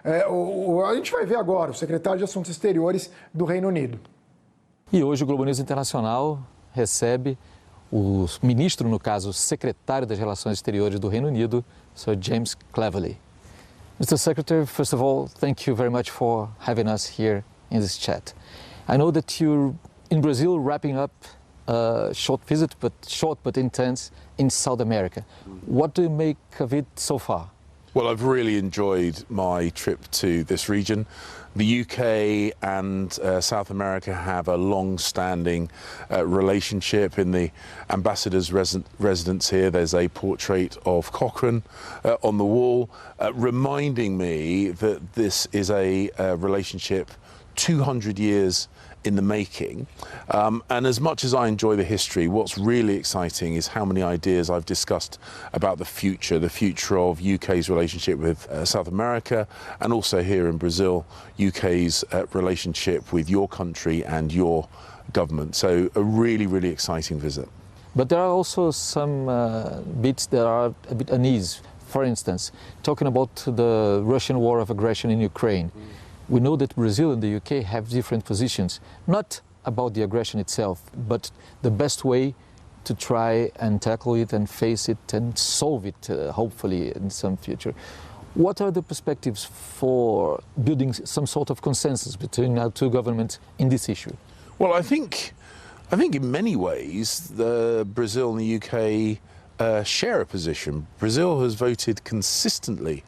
A gente vai ver agora o secretário de Assuntos Exteriores do Reino Unido. E hoje o Globo News Internacional recebe o ministro, no caso, secretário das Relações Exteriores do Reino Unido, Sir James Cleverly. Mr. Secretary, first of all, thank you very much for having us here in this chat. I know that you're in Brazil wrapping up a short visit, short but intense, in South America. What do you make of it so far? Well, I've really enjoyed my trip to this region. The UK and South America have a long-standing relationship. In the ambassador's residence here, there's a portrait of Cochrane on the wall, reminding me that this is a relationship 200 years in the making. And as much as I enjoy the history, what's really exciting is how many ideas I've discussed about the future of UK's relationship with South America, and also here in Brazil, UK's relationship with your country and your government. So a really, really exciting visit. But there are also some bits that are a bit uneasy. For instance, talking about the Russian war of aggression in Ukraine. We know that Brazil and the UK have different positions, not about the aggression itself, but the best way to try and tackle it and face it and solve it, hopefully, in some future. What are the perspectives for building some sort of consensus between our two governments in this issue? Well, I think in many ways, Brazil and the UK share a position. Brazil has voted consistently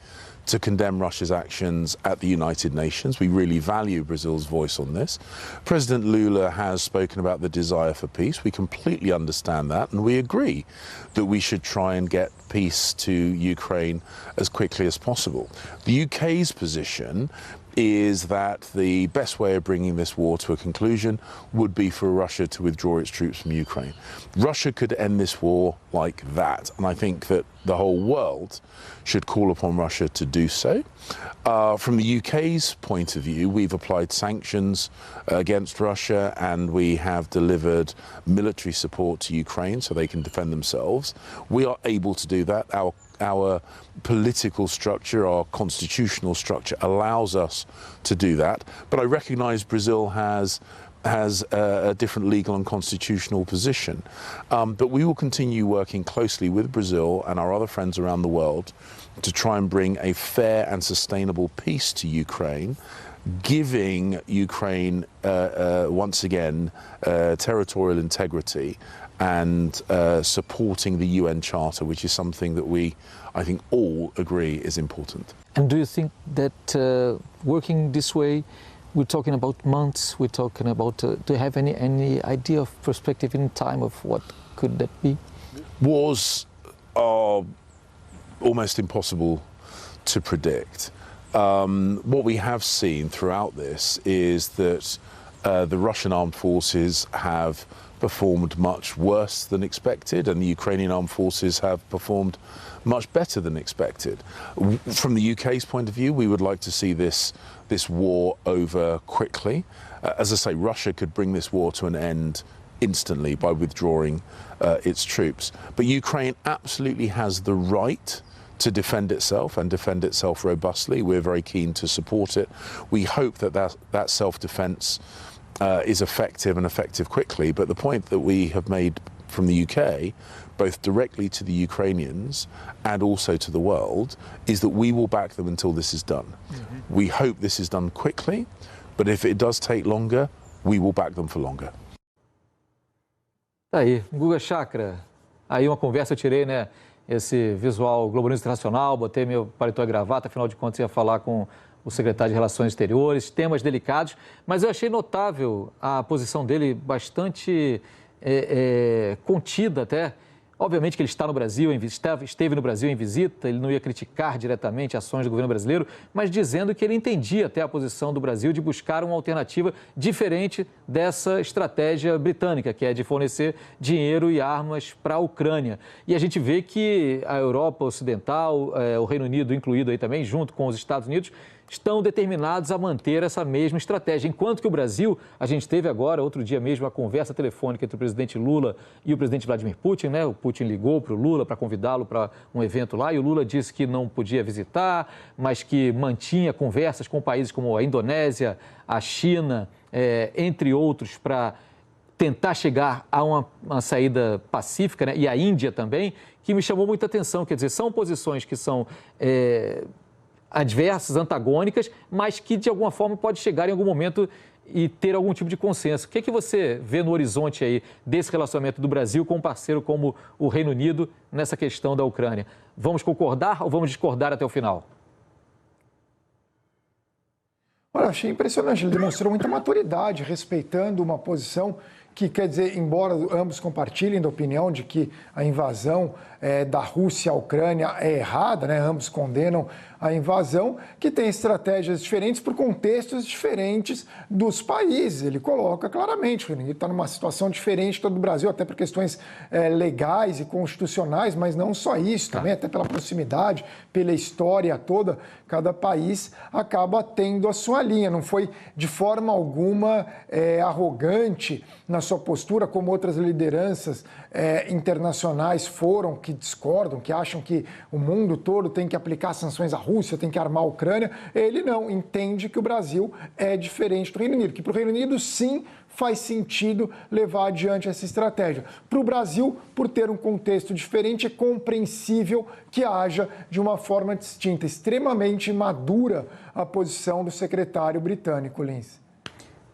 to condemn Russia's actions at the United Nations. We really value Brazil's voice on this. President Lula has spoken about the desire for peace. We completely understand that, and we agree that we should try and get peace to Ukraine as quickly as possible. The UK's position is that the best way of bringing this war to a conclusion would be for Russia to withdraw its troops from Ukraine. Russia could end this war like that, and I think that the whole world should call upon Russia to do so. From the UK's point of view, we've applied sanctions against Russia, and we have delivered military support to Ukraine so they can defend themselves. We are able to do that. Our political structure, our constitutional structure allows us to do that. But I recognise Brazil has a different legal and constitutional position. But we will continue working closely with Brazil and our other friends around the world to try and bring a fair and sustainable peace to Ukraine, giving Ukraine, once again, territorial integrity and supporting the UN Charter, which is something that I think all agree is important. And do you think that working this way, we're talking about months, we're talking about, do you have any idea of perspective in time of what could that be? Wars are almost impossible to predict. What we have seen throughout this is that the Russian armed forces have performed much worse than expected, and the Ukrainian armed forces have performed much better than expected. From the UK's point of view, we would like to see this war over quickly. As I say, Russia could bring this war to an end instantly by withdrawing its troops. But Ukraine absolutely has the right to defend itself and defend itself robustly. We're very keen to support it. We hope that self-defense is effective and effective quickly. But the point that we have made from the UK, both directly to the Ukrainians and also to the world, is that we will back them until this is done. Mm-hmm. We hope this is done quickly, but if it does take longer, we will back them for longer. Tá aí, Guga Chakra, aí uma conversa eu tirei, né, esse visual Globo News Internacional, botei meu paletó e gravata, afinal de contas ia falar com o secretário de Relações Exteriores, temas delicados, mas eu achei notável a posição dele bastante contida até. Obviamente que ele está no Brasil, esteve no Brasil em visita, ele não ia criticar diretamente ações do governo brasileiro, mas dizendo que ele entendia até a posição do Brasil de buscar uma alternativa diferente dessa estratégia britânica, que é de fornecer dinheiro e armas para a Ucrânia. E a gente vê que a Europa Ocidental, o Reino Unido incluído aí também, junto com os Estados Unidos, estão determinados a manter essa mesma estratégia. Enquanto que o Brasil, a gente teve agora, outro dia mesmo, a conversa telefônica entre o presidente Lula e o presidente Vladimir Putin, né? O Putin ligou para o Lula para convidá-lo para um evento lá e o Lula disse que não podia visitar, mas que mantinha conversas com países como a Indonésia, a China, entre outros, para tentar chegar a uma saída pacífica, né? E a Índia também, que me chamou muita atenção. Quer dizer, são posições que são adversas, antagônicas, mas que de alguma forma pode chegar em algum momento e ter algum tipo de consenso. O que é que você vê no horizonte aí desse relacionamento do Brasil com um parceiro como o Reino Unido nessa questão da Ucrânia? Vamos concordar ou vamos discordar até o final? Olha, achei impressionante, ele demonstrou muita maturidade, respeitando uma posição que, quer dizer, embora ambos compartilhem da opinião de que a invasão da Rússia à Ucrânia é errada, né? Ambos condenam a invasão, que tem estratégias diferentes por contextos diferentes dos países. Ele coloca claramente, ele está numa situação diferente do Brasil, até por questões legais e constitucionais, mas não só isso, também até pela proximidade, pela história toda, cada país acaba tendo a sua linha. Não foi de forma alguma arrogante na sua postura, como outras lideranças internacionais foram, que discordam, que acham que o mundo todo tem que aplicar sanções à Rússia, tem que armar a Ucrânia. Ele não, entende que o Brasil é diferente do Reino Unido, que para o Reino Unido, sim, faz sentido levar adiante essa estratégia. Para o Brasil, por ter um contexto diferente, é compreensível que haja de uma forma distinta, extremamente madura a posição do secretário britânico, Lins.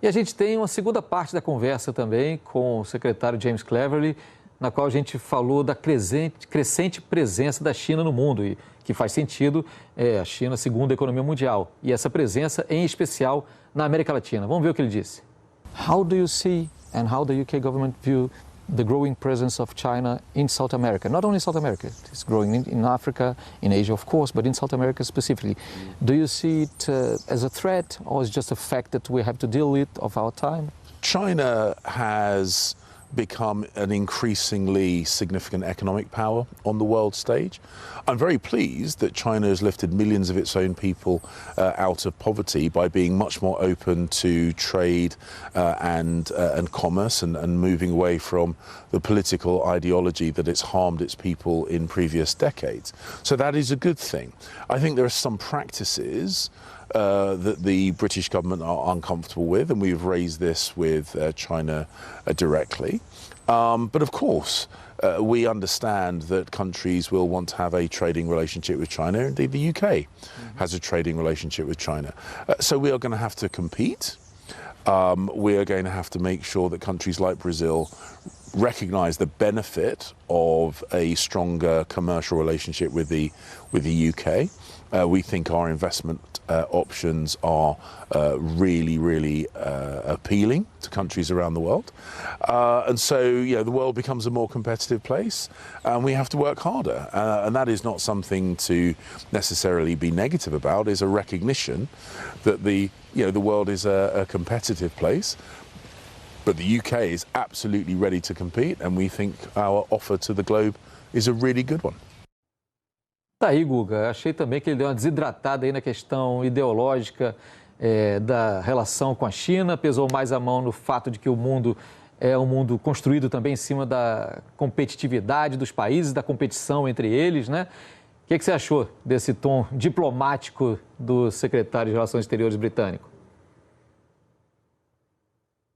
E a gente tem uma segunda parte da conversa também com o secretário James Cleverly, na qual a gente falou da crescente presença da China no mundo, e que faz sentido, a China, segunda economia mundial, e essa presença em especial na América Latina. Vamos ver o que ele disse. How do you see and how the UK government view the growing presence of China in South America? Not only South America, it's growing in Africa, in Asia of course, but in South America specifically. Do you see it as a threat or as just a fact that we have to deal with of our time? China has become an increasingly significant economic power on the world stage. I'm very pleased that China has lifted millions of its own people out of poverty by being much more open to trade and commerce and moving away from the political ideology that it's harmed its people in previous decades. So that is a good thing. I think there are some practices that the British government are uncomfortable with, and we've raised this with China directly. But of course, we understand that countries will want to have a trading relationship with China. Indeed, the UK has a trading relationship with China. So we are going to have to compete. We are going to have to make sure that countries like Brazil recognise the benefit of a stronger commercial relationship with the UK. We think our investment options are really appealing to countries around the world. And so, the world becomes a more competitive place and we have to work harder. And that is not something to necessarily be negative about. It's a recognition that the world is a competitive place. But the UK is absolutely ready to compete, and we think our offer to the globe is a really good one. Tá aí, Guga. Achei também que ele deu uma desidratada aí na questão ideológica da relação com a China, pesou mais a mão no fato de que o mundo é um mundo construído também em cima da competitividade dos países, da competição entre eles, né? O que você achou desse tom diplomático do secretário de Relações Exteriores britânico?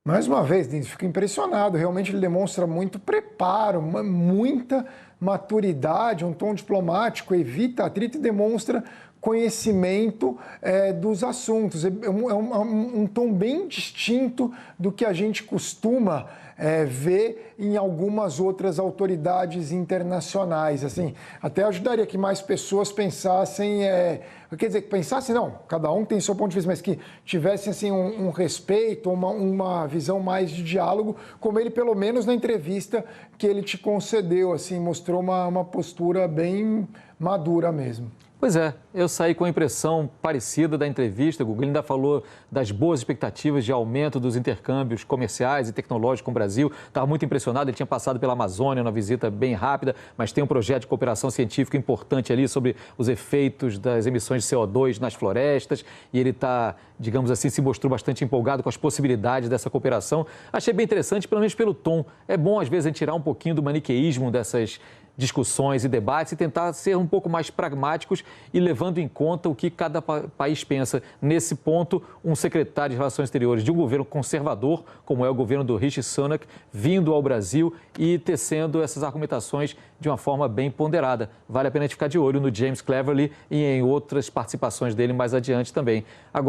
Mais uma vez, fico impressionado. Realmente ele demonstra muito preparo, muita maturidade, um tom diplomático, evita atrito e demonstra conhecimento dos assuntos. É um tom bem distinto do que a gente costuma ver em algumas outras autoridades internacionais. Assim, até ajudaria que mais pessoas pensassem, quer dizer, que pensassem, não, cada um tem seu ponto de vista, mas que tivessem assim, um respeito, uma visão mais de diálogo, como ele, pelo menos na entrevista que ele te concedeu, assim, mostrou uma postura bem madura mesmo. Pois é, eu saí com a impressão parecida da entrevista. O Google ainda falou das boas expectativas de aumento dos intercâmbios comerciais e tecnológicos com o Brasil. Estava muito impressionado, ele tinha passado pela Amazônia, uma visita bem rápida, mas tem um projeto de cooperação científica importante ali sobre os efeitos das emissões de CO2 nas florestas. E ele está, digamos assim, se mostrou bastante empolgado com as possibilidades dessa cooperação. Achei bem interessante, pelo menos pelo tom. É bom, às vezes, a gente tirar um pouquinho do maniqueísmo dessas discussões e debates e tentar ser um pouco mais pragmáticos e levando em conta o que cada país pensa. Nesse ponto, um secretário de Relações Exteriores de um governo conservador, como é o governo do Rishi Sunak, vindo ao Brasil e tecendo essas argumentações de uma forma bem ponderada. Vale a pena a gente ficar de olho no James Cleverly e em outras participações dele mais adiante também. Agora,